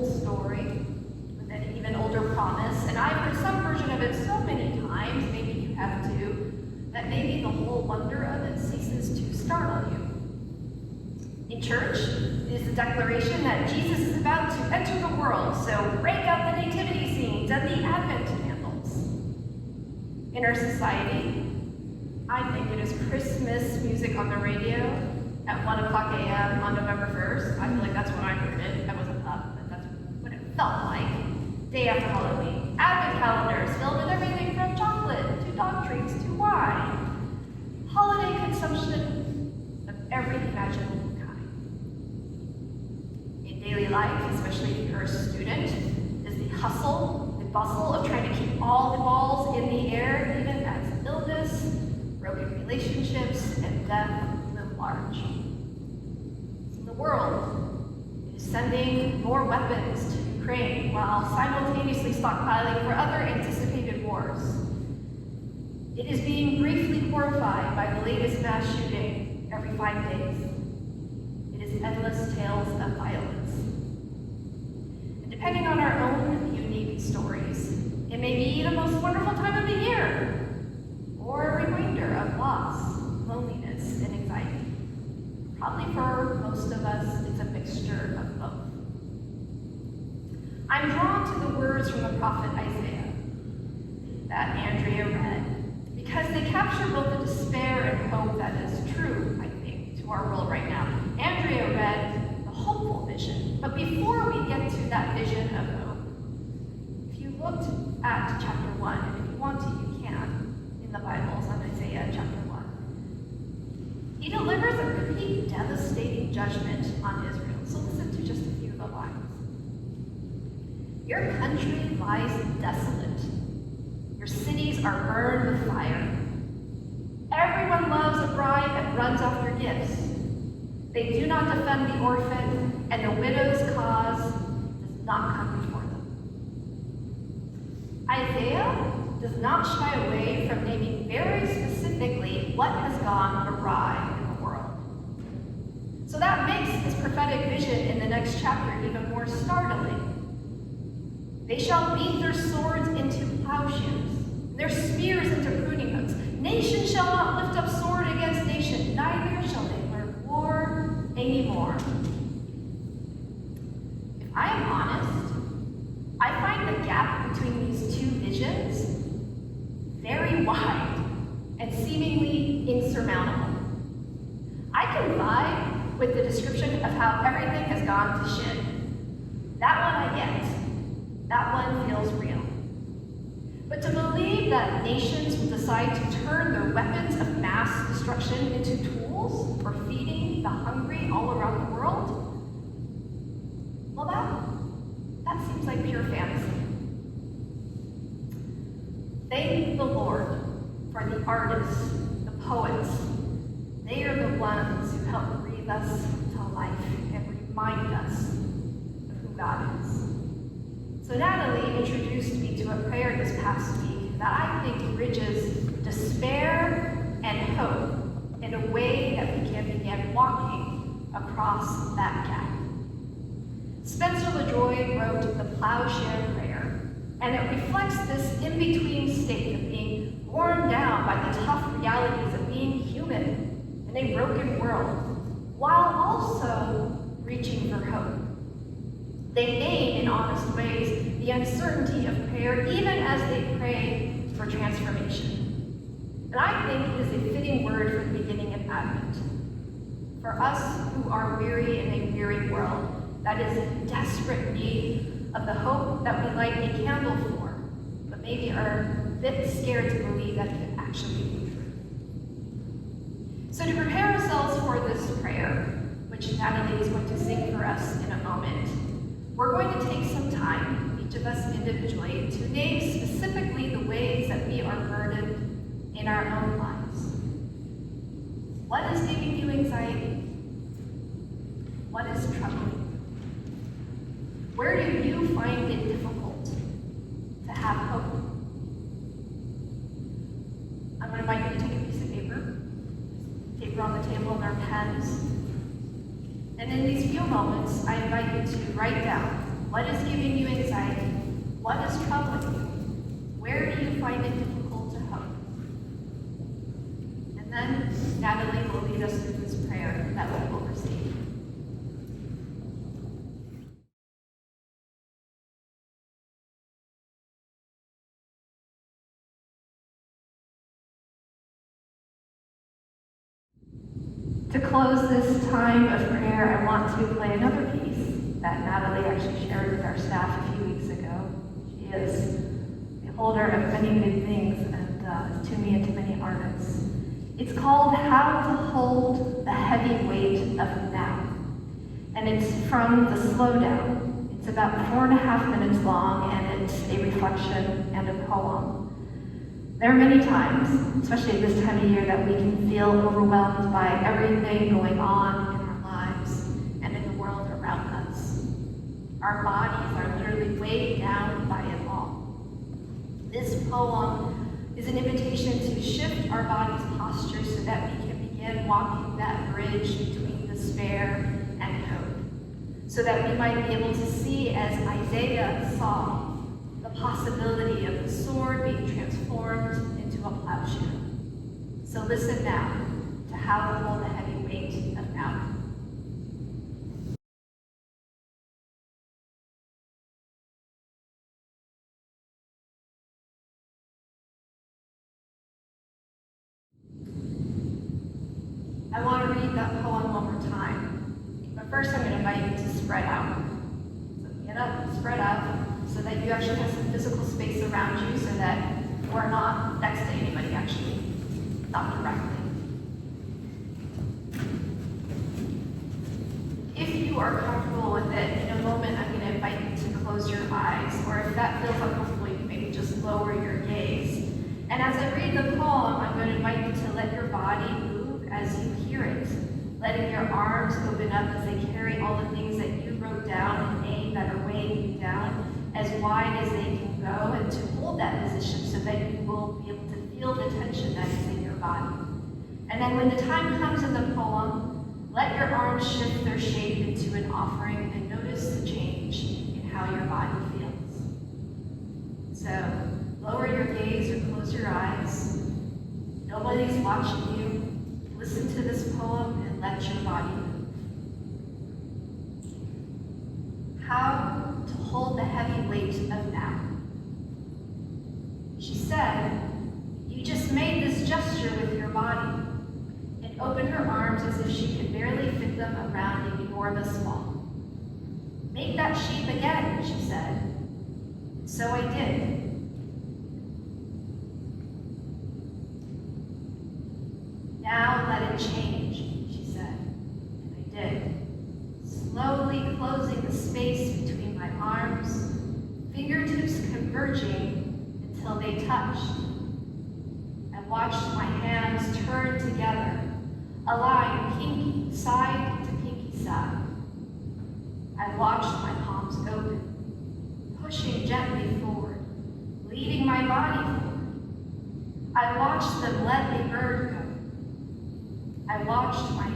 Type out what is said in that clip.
old story with an even older promise, and I've heard some version of it so many times, maybe you have too, that maybe the whole wonder of it ceases to startle you. In church, it is the declaration that Jesus is about to enter the world, so break out the nativity scenes and the Advent candles. In our society, I think it is Christmas music on the radio at 1 o'clock a.m. on November 1st. I feel like that's when I heard it. I wasn't up, but that's what it felt like. Day after Halloween. Advent calendars filled with everything from chocolate to dog treats to wine. Holiday consumption of every imaginable kind. In daily life, especially if you're a student, is the hustle, the bustle of trying to keep all the balls in the air, even as illness, broken relationships, and death loom large. In the world, it is sending more weapons to Ukraine while simultaneously stockpiling for other anticipated wars. It is being briefly horrified by the latest mass shooting every 5 days. It is endless tales of violence. And depending on our own unique stories, it may be the most wonderful time of the year, or a reminder of loss, loneliness, and anxiety. Probably for most of us, it's a mixture of both. I'm drawn to the words from the prophet Isaiah that Andrea read, because they capture both the despair and hope that is true, I think, to our world right now. Andrea read the hopeful vision, but before we get to that vision of hope, if you looked at chapter 1, and if you want to, you can, in the Bibles on Isaiah chapter 1. He delivers a pretty devastating judgment on Israel. So listen to just a few of the lines. Your country lies desolate. Your cities are burned with fire. Everyone loves a bribe and runs after gifts. They do not defend the orphan, and the widow's cause does not come before them. Isaiah does not shy away from naming very specifically what has gone awry in the world. So that makes his prophetic vision in the next chapter even more startling. They shall beat their swords into plowshares, their spears into pruning hooks. Nation shall not lift up sword against nation, neither shall they learn war anymore. If I am honest, I find the gap between these two visions very wide and seemingly insurmountable. I can vibe with the description of how everything has gone to shit. That one I get. That one feels real. But to believe that nations will decide to turn their weapons of mass destruction into tools for feeding the hungry all around the world, well, that seems like pure fantasy. Thank the Lord for the artists, the poets. They are the ones who help breathe us to life and remind us of who God is. So Natalie introduced me to a prayer this past week that I think bridges despair and hope in a way that we can begin walking across that gap. Spencer LeJoy wrote the Plowshare Prayer, and it reflects this in-between state of being worn down by the tough realities of being human in a broken world, while also reaching for hope. They name in honest ways the uncertainty of prayer, even as they pray for transformation. And I think it is a fitting word for the beginning of Advent. For us who are weary in a weary world that is in desperate need of the hope that we light a candle for, but maybe are a bit scared to believe that it could actually be true. So to prepare ourselves for this prayer, which Natalie is going to sing for us in a moment, we're going to take some time, each of us individually, to name specifically the ways that we are burdened in our own lives. What is giving you anxiety? What is troubling you? Where do you find it difficult to have hope? I'm going to invite you to take a piece of paper on the table, and our pens. And in these few moments, I invite you to write down What is giving you anxiety? What is troubling you? Where do you find it difficult to hope? And then Natalie will lead us through this prayer that we will receive. To close this time of prayer, I want to play another piece that Natalie actually shared with our staff a few weeks ago. She is the holder of many good things and to me and to many artists. It's called How to Hold the Heavy Weight of Now. And it's from the Slowdown. It's about 4.5 minutes long, and it's a reflection and a poem. There are many times, especially at this time of year, that we can feel overwhelmed by everything going on in our lives and in the world around us. Our bodies are literally weighed down by it all. This poem is an invitation to shift our body's posture so that we can begin walking that bridge between despair and hope, so that we might be able to see, as Isaiah saw, the possibility of the sword being transformed into a plowshare. So listen now to how to hold the heavy weight of now. I want to read that poem one more time, but first I'm going to invite you to spread out. So get up, spread out, so that you actually have some physical space around you so that you are not next to anybody, actually, not directly. If you are comfortable with it, in a moment I'm going to invite you to close your eyes, or if that feels uncomfortable, you can maybe just lower your gaze. And as I read the poem, I'm going to invite you to let your body move as you hear it, letting your arms open up as they carry all the things that you wrote down and named that are weighing you down as wide as they can go, and to hold that position so that you will be able to feel the tension that is in your body. And then when the time comes in the poem, let your arms shift their shape into an offering and notice the change in how your body feels. So lower your gaze or close your eyes. Nobody's watching you. Listen to this poem and let your body move. How to hold the heavy weight of now. She said, "You just made this gesture with your body," and opened her arms as if she could barely fit them around an enormous wall. "Make that shape again," she said. So I did. "Now let it change," she said, and I did. Slowly closing the space between my arms, fingertips converging until they touched. I watched my hands turn together, align pinky side to pinky side. I watched my palms open, pushing gently forward, leading my body forward. I watched them let a bird go. I watched my